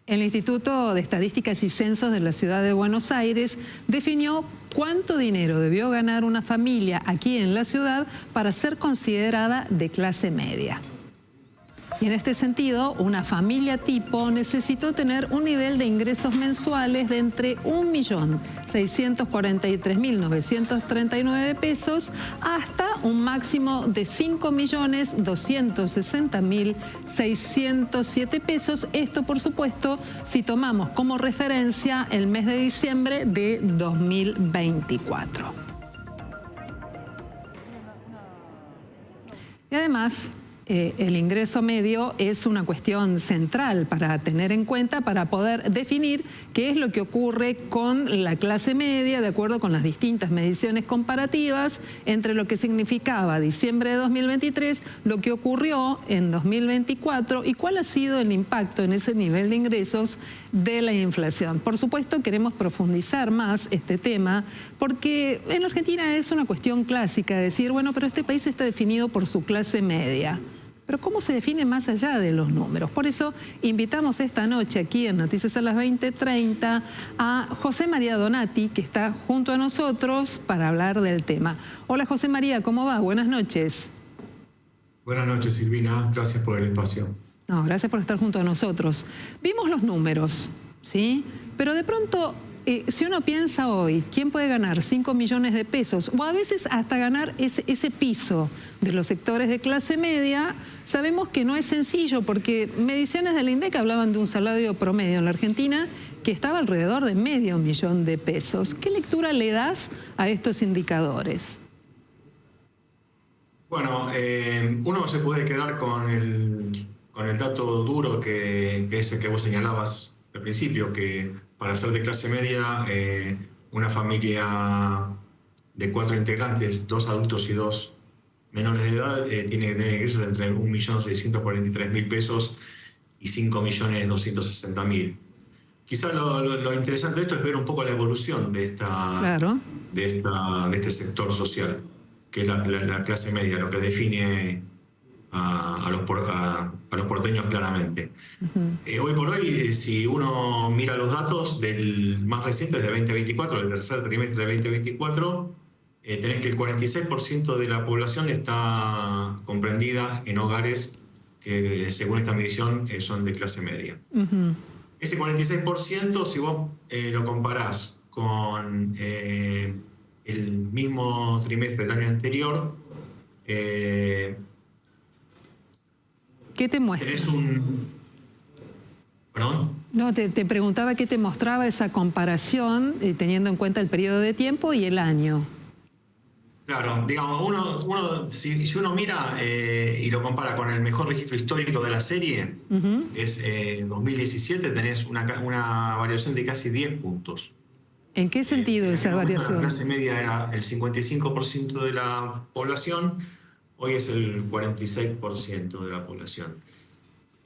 El Instituto de Estadísticas y Censos de la Ciudad de Buenos Aires definió cuánto dinero debió ganar una familia aquí en la ciudad para ser considerada de clase media. Y en este sentido, una familia tipo necesitó tener un nivel de ingresos mensuales de entre 1.643.939 pesos hasta un máximo de 5.260.607 pesos. Esto, por supuesto, si tomamos como referencia el mes de diciembre de 2024. Y además, el ingreso medio es una cuestión central para tener en cuenta, para poder definir qué es lo que ocurre con la clase media, de acuerdo con las distintas mediciones comparativas entre lo que significaba diciembre de 2023, lo que ocurrió en 2024 y cuál ha sido el impacto en ese nivel de ingresos de la inflación. Por supuesto, queremos profundizar más este tema porque en la Argentina es una cuestión clásica decir, bueno, pero este país está definido por su clase media. Pero ¿cómo se define más allá de los números? Por eso invitamos esta noche aquí en Noticias a las 20:30 a José María Donati, que está junto a nosotros para hablar del tema. Hola José María, ¿cómo va? Buenas noches. Buenas noches, Silvina. Gracias por el espacio. No, gracias por estar junto a nosotros. Vimos los números, ¿sí? Pero de pronto, si uno piensa hoy, ¿quién puede ganar 5 millones de pesos? O a veces hasta ganar ese piso de los sectores de clase media, sabemos que no es sencillo porque mediciones del INDEC hablaban de un salario promedio en la Argentina que estaba alrededor de $500.000 de pesos. ¿Qué lectura le das a estos indicadores? Bueno, uno se puede quedar con el dato duro que es el que vos señalabas al principio, que para ser de clase media, una familia de 4 integrantes, 2 adultos y 2 menores de edad, tiene que tener ingresos de entre 1.643.000 pesos y 5.260.000. Quizás lo interesante de esto es ver un poco la evolución de este sector social, que es la clase media, lo que define a los porteños claramente. Hoy por hoy, si uno mira los datos del más reciente, de 2024, del tercer trimestre de 2024, tenés que el 46% de la población está comprendida en hogares que, según esta medición, son de clase media. Ese 46%, si vos lo comparás con el mismo trimestre del año anterior, ¿qué te muestra? Tenés ¿Perdón? No, te preguntaba qué te mostraba esa comparación, teniendo en cuenta el periodo de tiempo y el año. Claro, digamos, si uno mira y lo compara con el mejor registro histórico de la serie, es 2017, tenés una variación de casi 10 puntos. ¿En qué sentido esa variación? La clase media era el 55% de la población, hoy es el 46% de la población.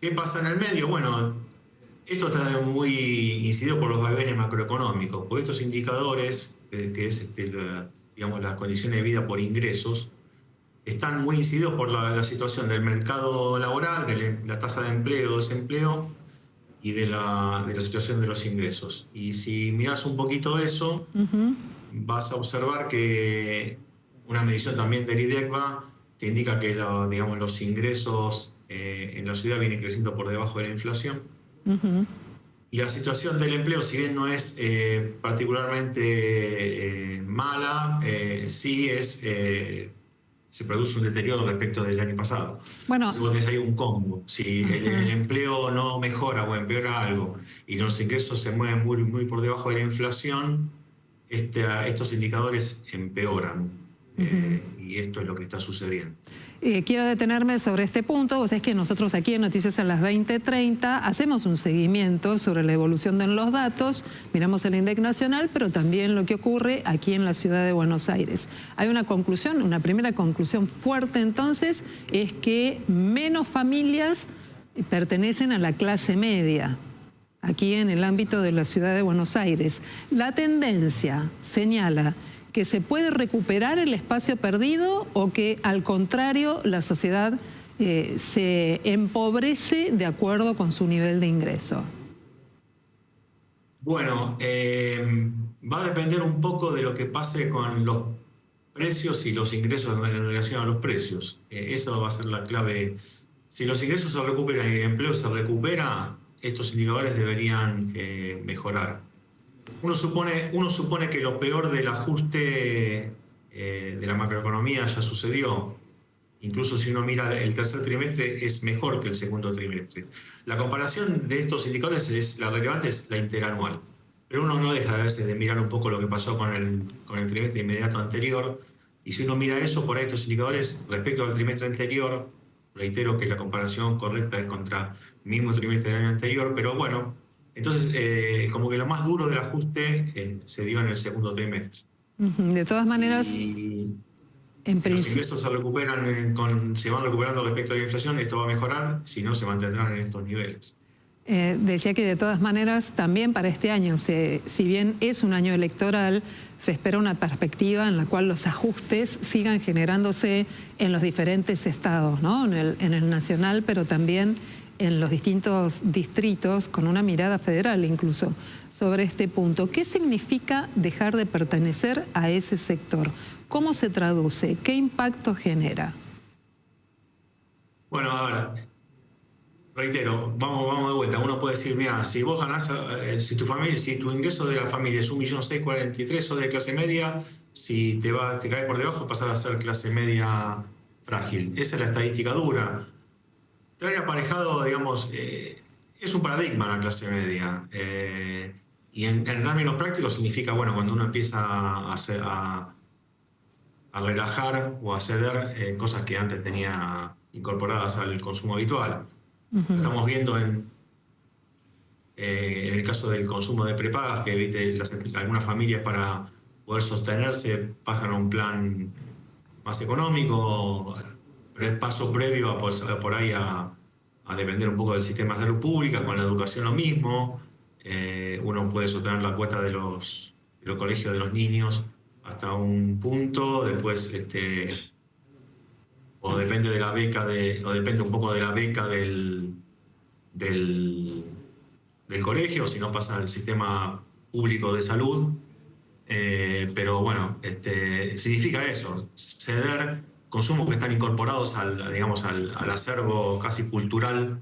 ¿Qué pasa en el medio? Bueno, esto está muy incidido por los vaivenes macroeconómicos, por estos indicadores, que es digamos, las condiciones de vida por ingresos, están muy incididos por la situación del mercado laboral, de la tasa de empleo, desempleo y de la situación de los ingresos. Y si mirás un poquito eso, vas a observar que una medición también del IDECBA te indica que digamos, los ingresos en la ciudad vienen creciendo por debajo de la inflación. Y la situación del empleo, si bien no es particularmente mala, sí se produce un deterioro respecto del año pasado. Bueno, si vos tenés ahí un combo, si el empleo no mejora o empeora algo y los ingresos se mueven muy por debajo de la inflación, estos indicadores empeoran. Y esto es lo que está sucediendo. Quiero detenerme sobre este punto. Vos sabés que nosotros aquí en Noticias a las 20:30 hacemos un seguimiento sobre la evolución de los datos, miramos el INDEC nacional, pero también lo que ocurre aquí en la ciudad de Buenos Aires. Hay una conclusión, una primera conclusión fuerte entonces, es que menos familias pertenecen a la clase media aquí en el ámbito de la ciudad de Buenos Aires. La tendencia señala que se puede recuperar el espacio perdido o que al contrario la sociedad se empobrece de acuerdo con su nivel de ingreso. Bueno, va a depender un poco de lo que pase con los precios y los ingresos en relación a los precios. Eso va a ser la clave. Si los ingresos se recuperan y el empleo se recupera, estos indicadores deberían mejorar. Uno supone que lo peor del ajuste de la macroeconomía ya sucedió. Incluso si uno mira el tercer trimestre, es mejor que el segundo trimestre. La comparación de estos indicadores, la relevante es la interanual. Pero uno no deja a veces de mirar un poco lo que pasó con el trimestre inmediato anterior. Y si uno mira eso, por ahí estos indicadores respecto al trimestre anterior, reitero que la comparación correcta es contra el mismo trimestre del año anterior, pero bueno, entonces como que lo más duro del ajuste se dio en el segundo trimestre. De todas maneras, Si, en si los principio... ingresos se recuperan, se van recuperando respecto a la inflación, esto va a mejorar, si no se mantendrán en estos niveles. Decía que de todas maneras también para este año, si bien es un año electoral, se espera una perspectiva en la cual los ajustes sigan generándose en los diferentes estados, ¿no? En el nacional, pero también en los distintos distritos, con una mirada federal incluso, sobre este punto. ¿Qué significa dejar de pertenecer a ese sector? ¿Cómo se traduce? ¿Qué impacto genera? Bueno, a ver, reitero, vamos de vuelta. Uno puede decir, mira, si vos ganás, si tu ingreso de la familia es 1.643.000, sos de clase media, si te caes por debajo pasás a ser clase media frágil. Esa es la estadística dura. Trae aparejado, digamos, es un paradigma la clase media. Y en términos prácticos significa, bueno, cuando uno empieza a relajar o a ceder cosas que antes tenía incorporadas al consumo habitual. Lo estamos viendo en el caso del consumo de prepagas, que ¿viste? Algunas familias para poder sostenerse pasan a un plan más económico, paso previo por ahí a depender un poco del sistema de salud pública, con la educación lo mismo. Uno puede sostener la cuota de los colegios de los niños hasta un punto, después o depende de la beca o depende un poco de la beca del colegio, si no pasa al sistema público de salud. Pero bueno, significa eso, ceder consumos que están incorporados al acervo casi cultural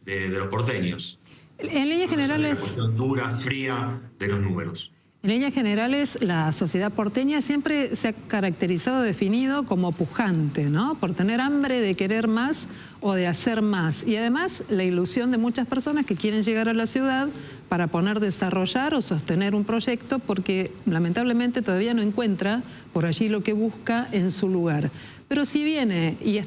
de los porteños. En líneas Entonces, es generales... la cuestión dura, fría de los números. En líneas generales, la sociedad porteña siempre se ha caracterizado, definido como pujante, ¿no? Por tener hambre de querer más o de hacer más. Y además, la ilusión de muchas personas que quieren llegar a la ciudad para poder desarrollar o sostener un proyecto porque lamentablemente todavía no encuentra por allí lo que busca en su lugar. Pero si viene y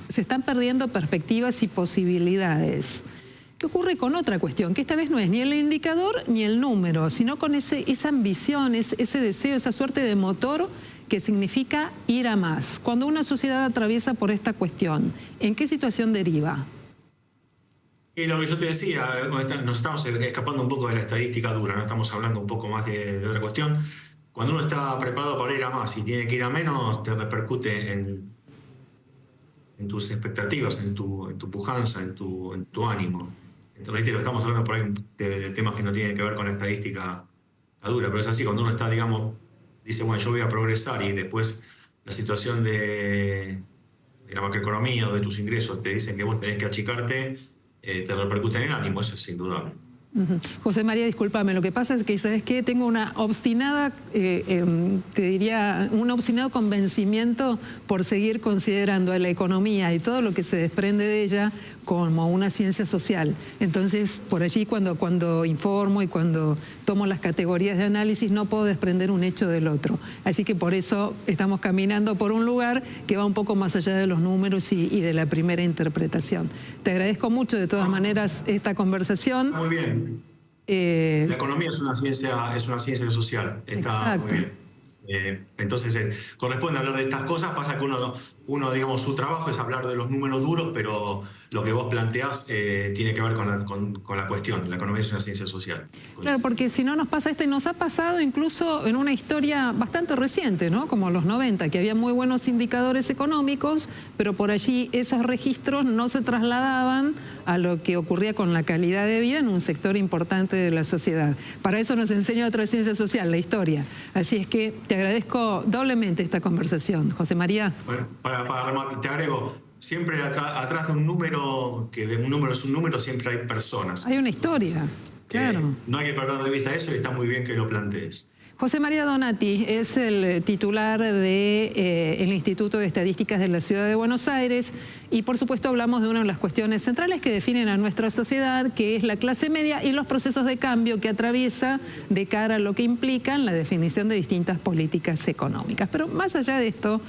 se están perdiendo perspectivas y posibilidades. ¿Qué ocurre con otra cuestión? Que esta vez no es ni el indicador ni el número, sino con esa ambición, ese deseo, esa suerte de motor que significa ir a más. Cuando una sociedad atraviesa por esta cuestión, ¿en qué situación deriva? Y lo que yo te decía, nos estamos escapando un poco de la estadística dura, no estamos hablando un poco más de otra cuestión. Cuando uno está preparado para ir a más y tiene que ir a menos, te repercute en tus expectativas, en tu pujanza, en tu ánimo. Entonces, estamos hablando por ahí de temas que no tienen que ver con la estadística dura, pero es así, cuando uno está, digamos, dice, bueno, yo voy a progresar y después la situación de la macroeconomía o de tus ingresos te dicen que vos tenés que achicarte, te repercute en el ánimo, eso es indudable. José María, discúlpame, lo que pasa es que, ¿sabes qué? Tengo una obstinada, te diría, un obstinado convencimiento por seguir considerando a la economía y todo lo que se desprende de ella como una ciencia social. Entonces, por allí cuando informo y cuando tomo las categorías de análisis, no puedo desprender un hecho del otro. Así que por eso estamos caminando por un lugar que va un poco más allá de los números y de la primera interpretación. Te agradezco mucho de todas maneras esta conversación. Muy bien. La economía es una ciencia social. Está exacto. muy bien. Entonces, corresponde hablar de estas cosas. Pasa que uno, digamos, su trabajo es hablar de los números duros, pero lo que vos planteás tiene que ver con la cuestión. La economía es una ciencia social. Claro, porque si no nos pasa esto, y nos ha pasado incluso en una historia bastante reciente, ¿no? Como los 90, que había muy buenos indicadores económicos, pero por allí esos registros no se trasladaban a lo que ocurría con la calidad de vida en un sector importante de la sociedad. Para eso nos enseña otra ciencia social, la historia. Así es que te agradezco doblemente esta conversación. José María. Bueno, para rematar, te agrego, siempre atrás de un número, que un número es un número, siempre hay personas. Hay una historia, claro. No hay que perder de vista eso y está muy bien que lo plantees. José María Donati es el titular del Instituto de Estadísticas de la Ciudad de Buenos Aires y por supuesto hablamos de una de las cuestiones centrales que definen a nuestra sociedad, que es la clase media y los procesos de cambio que atraviesa de cara a lo que implican la definición de distintas políticas económicas. Pero más allá de esto,